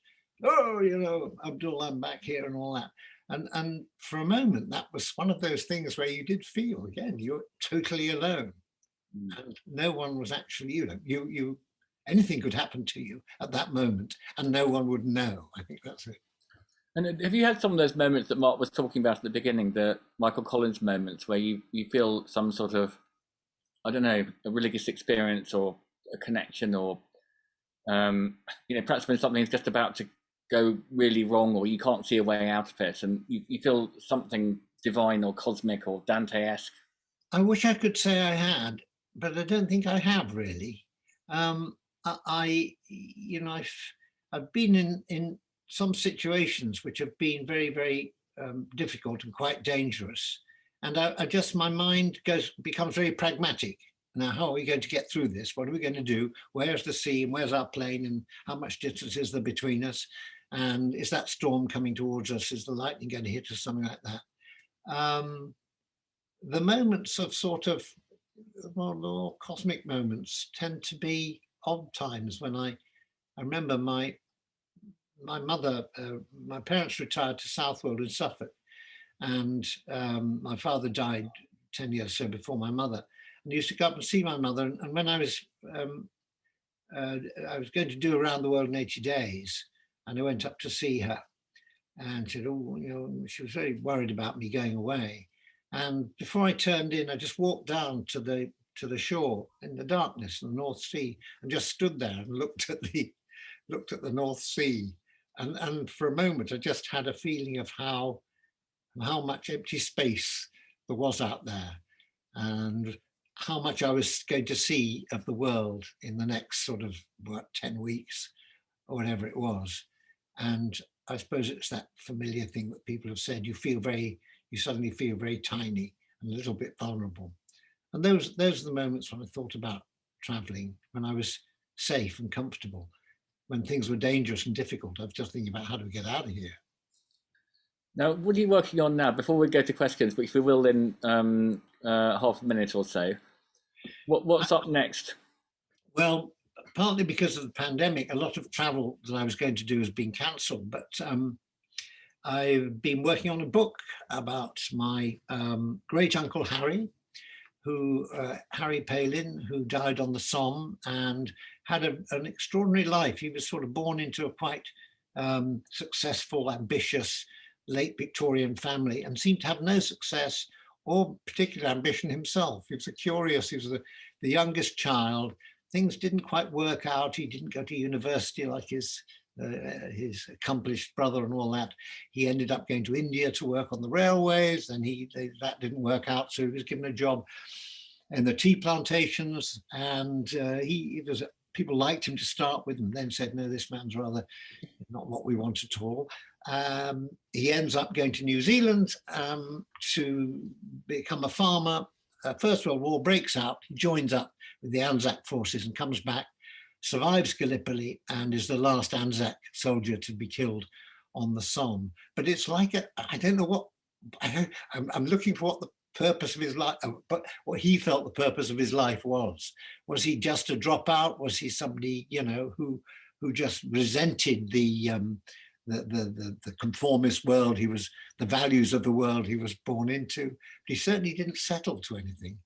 oh, Abdul, I'm back here and all that. And for a moment, that was one of those things where you did feel, again, you're totally alone. And no one was actually, anything could happen to you at that moment and no one would know. I think that's it. And have you had some of those moments that Mark was talking about at the beginning, the Michael Collins moments, where you feel some sort of, I don't know, a religious experience or a connection, or perhaps when something's just about to go really wrong, or you can't see a way out of it, and you feel something divine or cosmic or Dante-esque? I wish I could say I had, but I don't think I have really. I've been in some situations which have been very, very difficult and quite dangerous. And my mind becomes very pragmatic. Now, how are we going to get through this? What are we going to do? Where's the sea and where's our plane and how much distance is there between us? And is that storm coming towards us? Is the lightning going to hit us? Something like that. The moments of sort of more cosmic moments tend to be odd times when I remember my mother, my parents retired to Southwold in Suffolk, and my father died 10 years or so before my mother. And I used to go up and see my mother. And when I was going to do Around the World in 80 Days, and I went up to see her, and said, she was very worried about me going away. And before I turned in, I just walked down to the shore in the darkness in the North Sea, and just stood there and looked at the North Sea. And for a moment, I just had a feeling of how much empty space there was out there, and how much I was going to see of the world in the next sort of 10 weeks or whatever it was. And I suppose it's that familiar thing that people have said, you suddenly feel very tiny and a little bit vulnerable. And those are the moments when I thought about traveling, when I was safe and comfortable. When things were dangerous and difficult, I was just thinking about how do we get out of here. Now, what are you working on now? Before we go to questions, which we will in half a minute or so, what's up next? Well, partly because of the pandemic, a lot of travel that I was going to do has been cancelled. But I've been working on a book about my great uncle Harry, Harry Palin, who died on the Somme and had an extraordinary life. He was sort of born into a quite successful, ambitious, late Victorian family, and seemed to have no success or particular ambition himself. He was he was the youngest child. Things didn't quite work out. He didn't go to university like his accomplished brother and all that. He ended up going to India to work on the railways, and that didn't work out. So he was given a job in the tea plantations, and people liked him to start with, and then said, no, this man's rather not what we want at all. He ends up going to New Zealand to become a farmer. First World War breaks out. He joins up with the Anzac forces and comes back, survives Gallipoli, and is the last Anzac soldier to be killed on the Somme. But it's like I don't know what, I'm looking for what the purpose of his life, but what he felt the purpose of his life was. Was he just a dropout? Was he somebody, who just resented the conformist world the values of the world he was born into? But he certainly didn't settle to anything,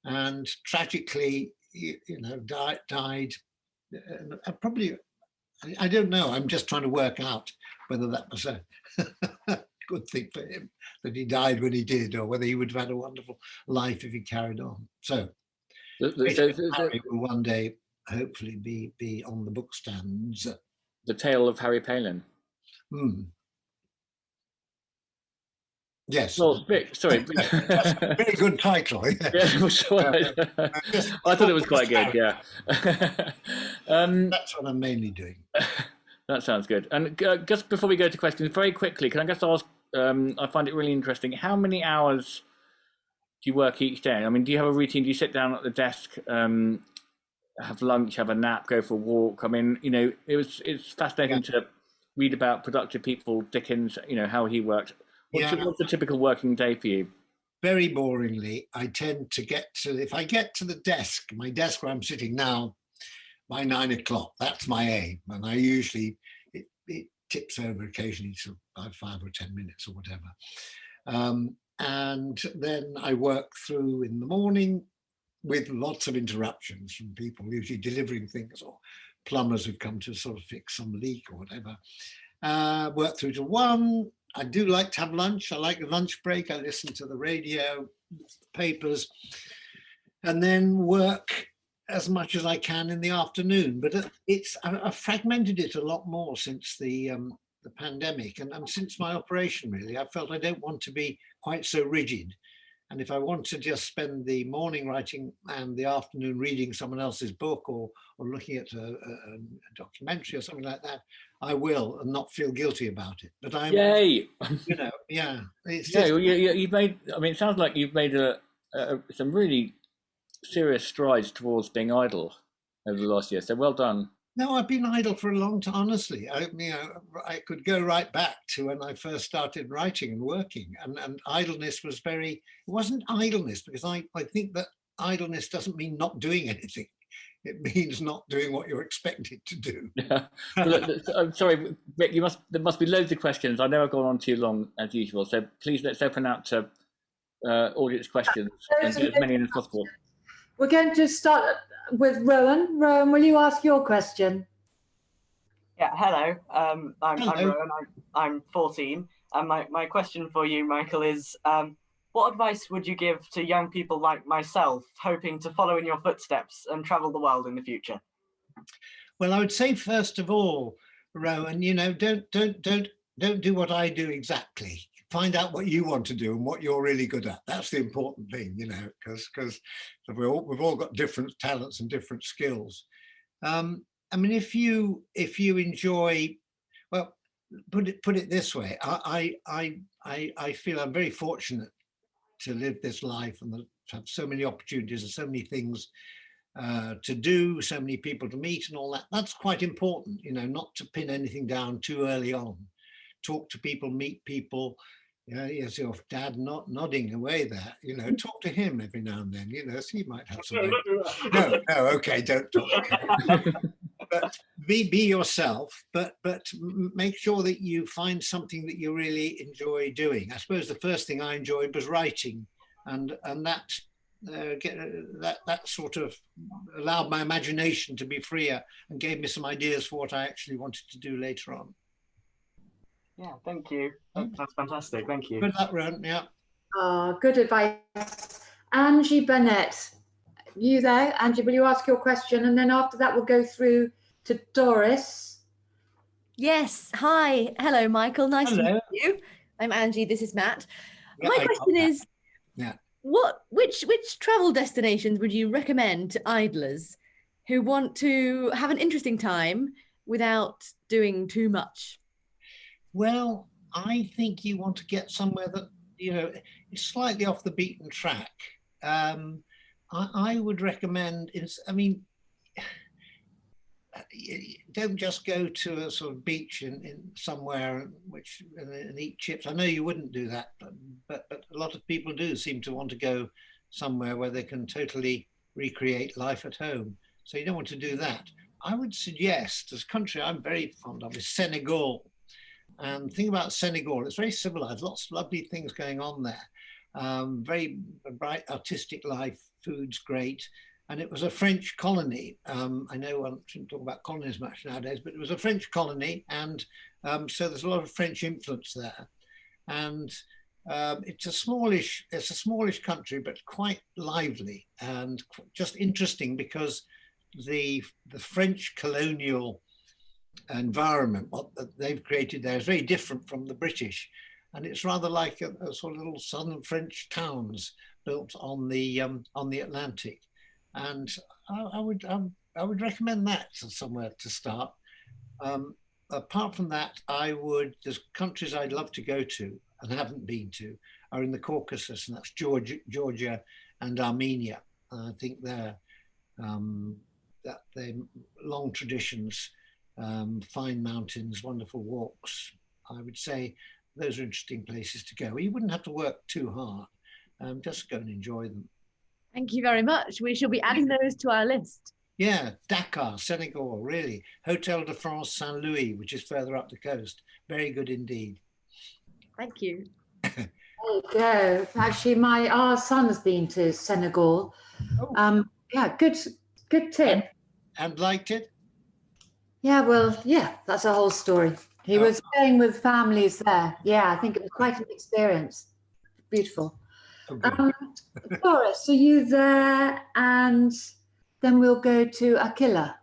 and tragically, died probably I don't know. I'm just trying to work out whether that was a good thing for him that he died when he did, or whether he would have had a wonderful life if he carried on. So, Harry will one day hopefully be on the book stands. The Tale of Harry Palin. Yes. Well, sorry. That's a very good title. Yeah, I'm sure. I thought it was quite good. Yeah. That's what I'm mainly doing. That sounds good. And just before we go to questions, very quickly, can I just ask? I find it really interesting. How many hours do you work each day? I mean, do you have a routine? Do you sit down at the desk, have lunch, have a nap, go for a walk? I mean, you know, it's fascinating to read about productive people, Dickens, you know, how he worked. What's the typical working day for you? Very boringly, I tend to if I get to the desk, my desk where I'm sitting now, by 9 o'clock, that's my aim. And I usually, it tips over occasionally to about 5 or 10 minutes or whatever. And then I work through in the morning with lots of interruptions from people, usually delivering things or plumbers who've come to sort of fix some leak or whatever. Work through to 1. I do like to have lunch. I like the lunch break. I listen to the radio, papers, and then work as much as I can in the afternoon. But I've fragmented it a lot more since the pandemic and since my operation, really. I felt I don't want to be quite so rigid. And if I want to just spend the morning writing and the afternoon reading someone else's book or looking at a documentary or something like that, I will, and not feel guilty about it. But I'm, yay! You know, yeah. It's just, you've made. I mean, it sounds like you've made some really serious strides towards being idle over the last year. So well done. No, I've been idle for a long time, honestly. I could go right back to when I first started writing and working, and idleness was it wasn't idleness, because I think that idleness doesn't mean not doing anything. It means not doing what you're expected to do. Yeah. I'm sorry, Rick, there must be loads of questions. I know I've gone on too long as usual, so please let's open out to audience questions and get as many in as possible. We're going to start with Rowan. Rowan, will you ask your question? Yeah, hello. I'm Hello. Rowan. I'm 14. And my question for you, Michael, is what advice would you give to young people like myself hoping to follow in your footsteps and travel the world in the future? Well, I would say, first of all, Rowan, you know, don't do what I do exactly. Find out what you want to do and what you're really good at. That's the important thing, you know, because we've all got different talents and different skills. I mean, if you enjoy, well, put it this way. I feel I'm very fortunate to live this life and to have so many opportunities and so many things to do, so many people to meet and all that. That's quite important, you know, not to pin anything down too early on. Talk to people, meet people. Yes, your dad nodding away there. You know, talk to him every now and then. You know, so you might have something. No, okay, don't talk to him. But be yourself. But make sure that you find something that you really enjoy doing. I suppose the first thing I enjoyed was writing, and that sort of allowed my imagination to be freer and gave me some ideas for what I actually wanted to do later on. Yeah, thank you. That's fantastic. Thank you. Good luck, Ron. Yeah. Good advice. Angie Burnett, you there? Angie, will you ask your question? And then after that, we'll go through to Doris. Yes. Hi. Hello, Michael. Nice Hello. to meet you. I'm Angie. This is Matt. Yeah, My question is, yeah. Which travel destinations would you recommend to idlers who want to have an interesting time without doing too much? Well, I think you want to get somewhere that, you know, is slightly off the beaten track. I would recommend, don't just go to a sort of beach in somewhere and eat chips. I know you wouldn't do that, but a lot of people do seem to want to go somewhere where they can totally recreate life at home. So you don't want to do that. I would suggest, as a country I'm very fond of, is Senegal. And the thing about Senegal, it's very civilized, lots of lovely things going on there. Very bright artistic life, food's great. and it was a French colony. I know I shouldn't talk about colonies much nowadays, but it was a French colony, and so there's a lot of French influence there. And it's a smallish country, but quite lively and just interesting, because the French colonial environment, what they've created there, is very different from the British, and it's rather like a sort of little southern French towns built on the Atlantic. And I would recommend that as somewhere to start. Apart from that, there's countries I'd love to go to and haven't been to are in the Caucasus, and that's Georgia and Armenia. I think they're long traditions, fine mountains, wonderful walks. I would say those are interesting places to go. You wouldn't have to work too hard, just go and enjoy them. Thank you very much. We shall be adding those to our list. Yeah, Dakar, Senegal, really. Hotel de France Saint-Louis, which is further up the coast. Very good indeed. Thank you. There you go. Actually, our son's been to Senegal. Oh. Yeah, good tip. And liked it? Yeah, well, yeah, that's a whole story. He was staying with families there. Yeah, I think it was quite an experience. Beautiful. Okay. Doris, are you there? And then we'll go to Akila.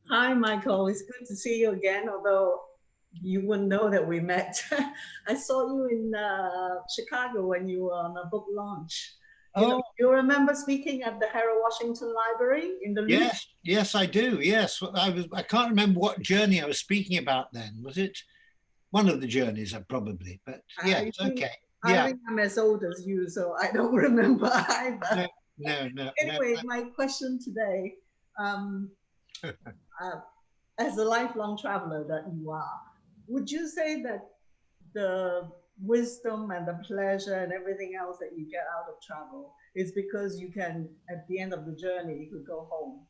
Hi, Michael. It's good to see you again, although you wouldn't know that we met. I saw you in Chicago when you were on a book launch. You remember speaking at the Harold Washington Library in the Louvre? Yes, I do. Yes, I can't remember what journey I was speaking about then. Was it one of the journeys? Probably, but yeah, it's okay. I think I'm as old as you, so I don't remember either. No. Anyway, my question today, as a lifelong traveler that you are, would you say that the wisdom and the pleasure and everything else that you get out of travel is because you can, at the end of the journey, you could go home?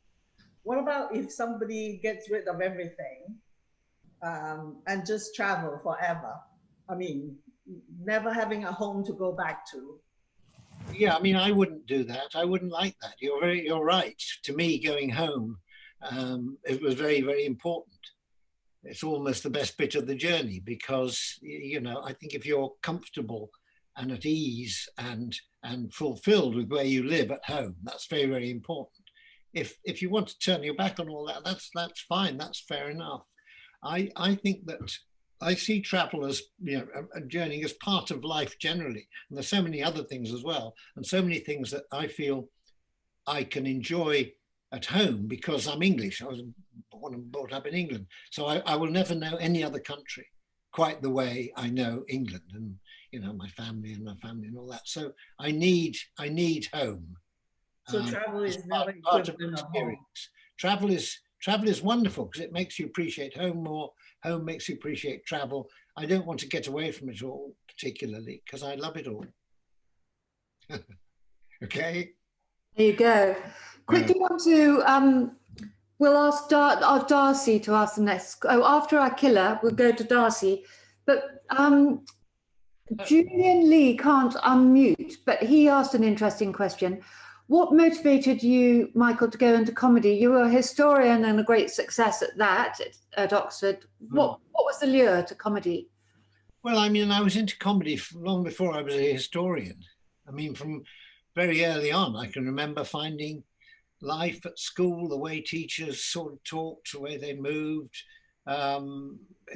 What about if somebody gets rid of everything and just travel forever? I mean, never having a home to go back to. Yeah, I mean, I wouldn't do that. I wouldn't like that. You're right. To me, going home, it was very, very important. It's almost the best bit of the journey, because, I think if you're comfortable and at ease and fulfilled with where you live at home, that's very, very important. If you want to turn your back on all that, that's fine. That's fair enough. I think that I see travel as, a journey as part of life generally. And there's so many other things as well, and so many things that I feel I can enjoy at home because I'm English. I was born and brought up in England. So I will never know any other country quite the way I know England, and, my family and all that. So I need home. So travel is never part of the experience. Travel is wonderful because it makes you appreciate home more. Home makes you appreciate travel. I don't want to get away from it all, particularly, because I love it all. Okay. There you go. Quickly want to, we'll ask Darcy to ask the next. Oh, after Akila, we'll go to Darcy. But Julian Lee can't unmute, but he asked an interesting question. What motivated you, Michael, to go into comedy? You were a historian and a great success at that at Oxford. What was the lure to comedy? Well, I mean, I was into comedy long before I was a historian. I mean, from very early on, I can remember finding life at school, the way teachers sort of talked, the way they moved,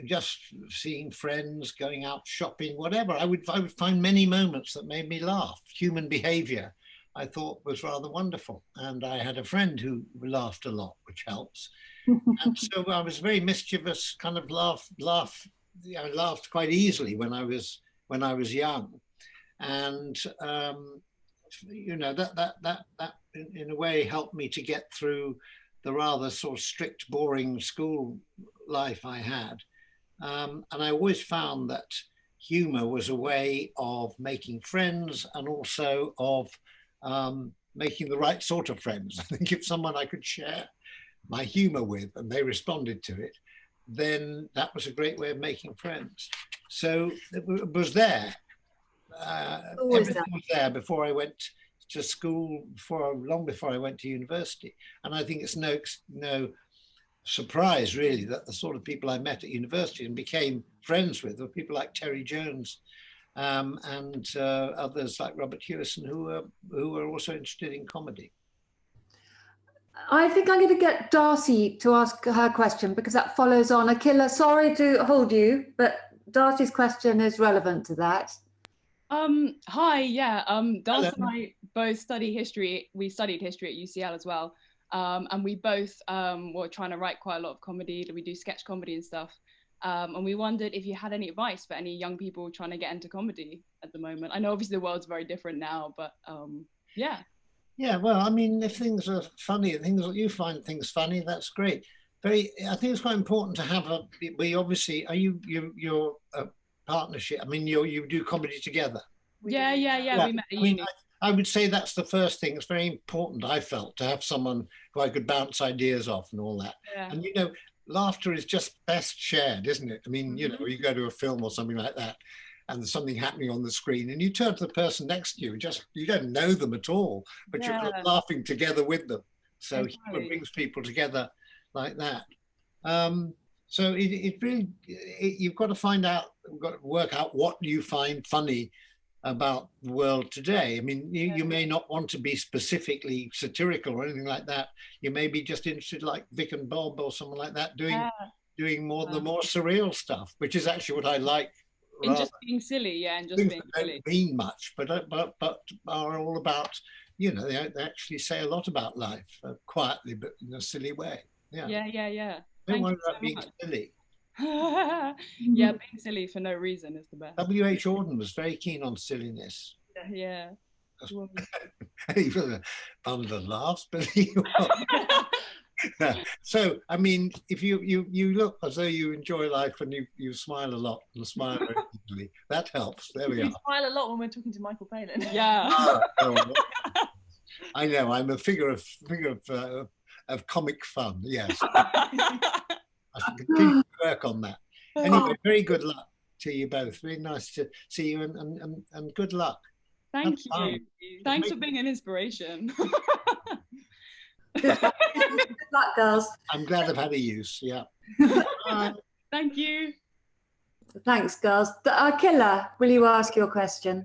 just seeing friends, going out shopping, whatever. I would find many moments that made me laugh. Human behavior, I thought, was rather wonderful. And I had a friend who laughed a lot, which helps. And so I was very mischievous, kind of I laughed quite easily when I was young. And, that in a way helped me to get through the rather sort of strict, boring school life I had. And I always found that humor was a way of making friends and also of making the right sort of friends. I think if someone I could share my humor with and they responded to it, then that was a great way of making friends. So it was there. Everything was there before I went to school long before I went to university. And I think it's no surprise really that the sort of people I met at university and became friends with were people like Terry Jones, and others like Robert Hewison, who were also interested in comedy. I think I'm going to get Darcy to ask her question because that follows on. Akila, sorry to hold you, but Darcy's question is relevant to that. Hi, yeah. Darcy Hello. and I both study history. We studied history at UCL as well. And we both were trying to write quite a lot of comedy. We do sketch comedy and stuff. And we wondered if you had any advice for any young people trying to get into comedy at the moment. I know obviously the world's very different now, but yeah. Yeah, well, I mean, if things are funny, things that you find things funny, that's great. I think it's quite important to have we obviously, you're a partnership. I mean, you do comedy together. Yeah. We met at uni. I would say that's the first thing. It's very important, I felt, to have someone who I could bounce ideas off and all that. Yeah. And, laughter is just best shared, isn't it? I mean, you go to a film or something like that, and there's something happening on the screen, and you turn to the person next to you, you don't know them at all, but you're laughing together with them. So humor brings people together like that. So it really, you've got to work out what you find funny about the world today. I mean, you may not want to be specifically satirical or anything like that. You may be just interested, like Vic and Bob or someone like that, doing the more surreal stuff, which is actually what I like. In just being silly, and just being silly. Don't mean much, but are all about, they actually say a lot about life quietly, but in a silly way. Yeah. Don't worry about being silly. Yeah, being silly for no reason is the best. W.H. Auden was very keen on silliness. Yeah. He was a bundle of laughs, but so, I mean, if you look as though you enjoy life and you smile a lot and smile very easily, that helps. There we are. We smile a lot when we're talking to Michael Palin. Yeah. I know. I'm a figure of comic fun. Yes. I should continue to work on that. Anyway, very good luck to you both. Very nice to see you, and good luck. Thank you. Thanks for being an inspiration. Good luck, girls. I'm glad I've had a use. Yeah. Thank you. Thanks, girls. Akila, will you ask your question?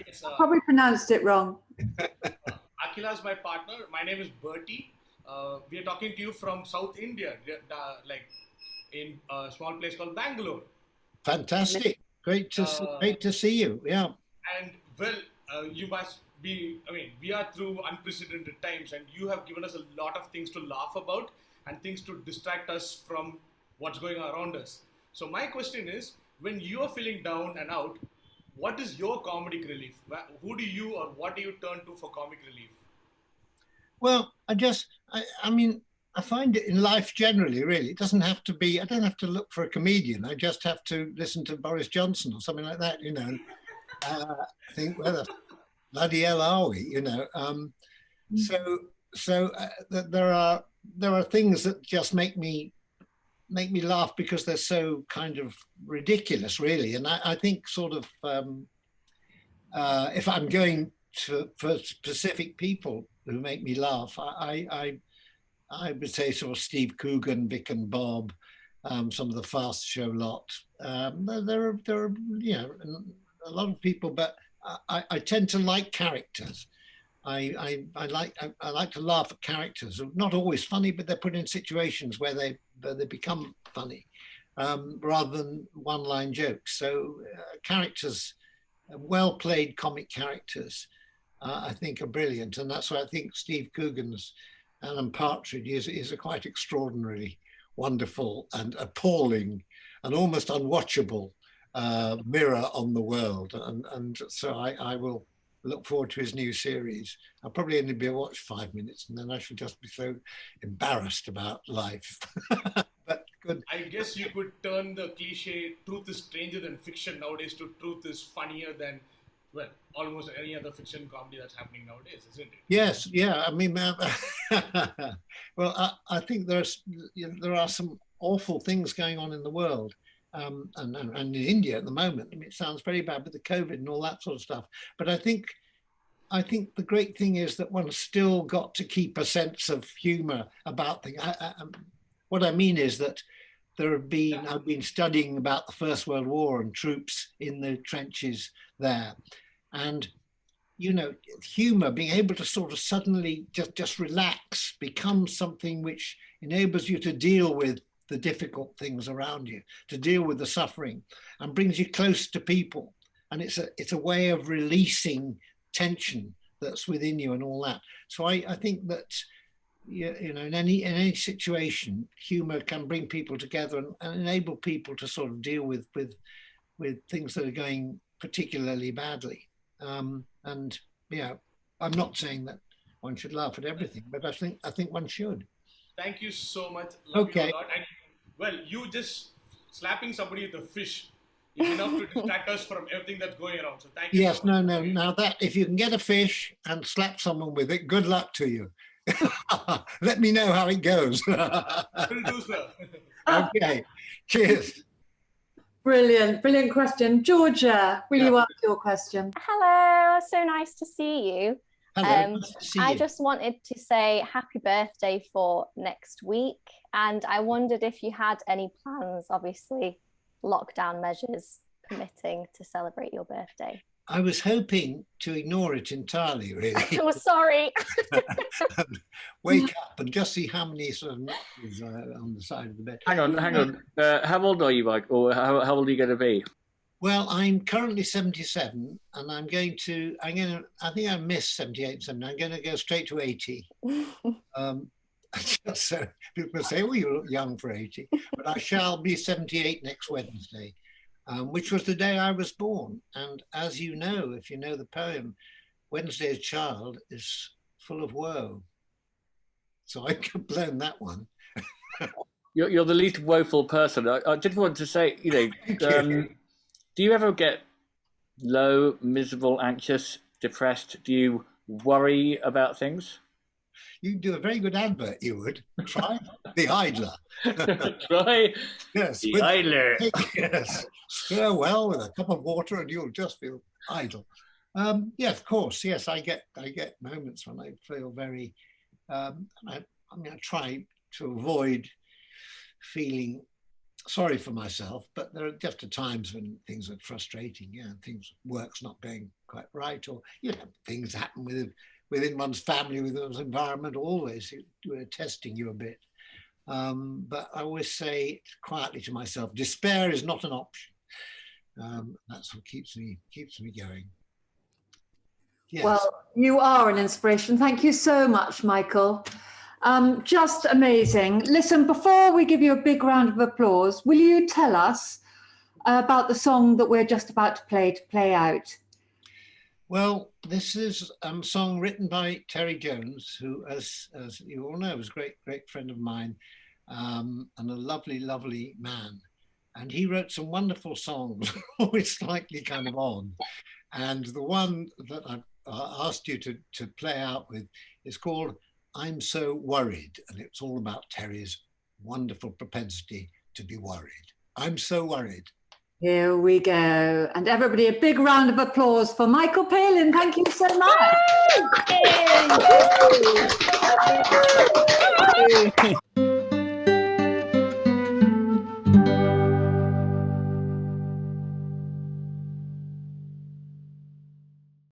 Yes, I probably pronounced it wrong. Akila is my partner. My name is Bertie. We are talking to you from South India, like in a small place called Bangalore. Fantastic. Great to see you. Yeah. And well, you must be, I mean, we are through unprecedented times, and you have given us a lot of things to laugh about and things to distract us from what's going on around us. So my question is, when you are feeling down and out, what is your comedic relief? Who do you or what do you turn to for comic relief? Well, I mean, I find it in life generally, really. It doesn't have to be, I don't have to look for a comedian. I just have to listen to Boris Johnson or something like that, think, well, the bloody hell are we, So there are things that just make me laugh because they're so kind of ridiculous, really. And I think sort of, if I'm going for specific people who make me laugh, I would say sort of Steve Coogan, Vic and Bob, some of the Fast Show lot. There are a lot of people, but I tend to like characters. I like to laugh at characters. Not always funny, but they're put in situations where they become funny, rather than one-line jokes. So characters, well played comic characters, I think are brilliant, and that's why I think Steve Coogan's Alan Partridge is a quite extraordinarily wonderful and appalling and almost unwatchable mirror on the world. And so I will look forward to his new series. I'll probably only be watch 5 minutes and then I shall just be so embarrassed about life. But good. I guess you could turn the cliche truth is stranger than fiction nowadays to truth is funnier than, well, almost any other fiction comedy that's happening nowadays, isn't it? Yes, yeah. I mean, well, I think there are some awful things going on in the world, and in India at the moment. I mean, it sounds very bad with the COVID and all that sort of stuff. But I think I think the great thing is that one's still got to keep a sense of humour about things. What I mean is that I've been studying about the First World War and troops in the trenches there. And, you know, humour, being able to sort of suddenly just relax, becomes something which enables you to deal with the difficult things around you, to deal with the suffering, and brings you close to people. And it's a way of releasing tension that's within you and all that. So I think that, you know, in any situation, humour can bring people together and enable people to sort of deal with things that are going particularly badly. And yeah, I'm not saying that one should laugh at everything, but I think one should. Thank you so much. Love Okay. you a lot. And, well, you just slapping somebody with a fish is enough to distract us from everything that's going around. So thank you. Yes, so much. no. Now that if you can get a fish and slap someone with it, good luck to you. Let me know how it goes. Will do, sir. Okay. Cheers. Brilliant question. Georgia, will you ask your question? Hello, so nice to see you. Hello, nice to see I you. just wanted to say happy birthday for next week. And I wondered if you had any plans, obviously lockdown measures permitting, to celebrate your birthday. I was hoping to ignore it entirely, really. Oh, sorry. Wake up and just see how many sort of knuckles are on the side of the bed. Hang on. How old are you, Mike? Or how old are you going to be? Well, I'm currently 77, and I think I missed 78, 70. I'm going to go straight to 80. So people say, "Oh, you look young for 80," but I shall be 78 next Wednesday, which was the day I was born. And as you know, if you know the poem, Wednesday's child is full of woe. So I could blame that one. You're the least woeful person. I just wanted to say, you know, do you ever get low, miserable, anxious, depressed? Do you worry about things? You do a very good advert, you would. Try the idler. Try yes, the idler. Yes. Stir well with a cup of water and you'll just feel idle. Yeah, of course. Yes, I get moments when I feel very, I try to avoid feeling sorry for myself, but there are just times when things are frustrating, work's not going quite right, or, things happen within one's family, within one's environment, always we're testing you a bit. But I always say quietly to myself, despair is not an option. That's what keeps me going. Yes. Well, you are an inspiration. Thank you so much, Michael. Just amazing. Listen, before we give you a big round of applause, will you tell us about the song that we're just about to play out? Well, this is a song written by Terry Jones, who, as you all know, is a great friend of mine, and a lovely, lovely man. And he wrote some wonderful songs, always slightly kind of odd. And the one that I've asked you to play out with is called I'm So Worried. And it's all about Terry's wonderful propensity to be worried. I'm so worried. Here we go. And everybody, a big round of applause for Michael Palin. Thank you so much.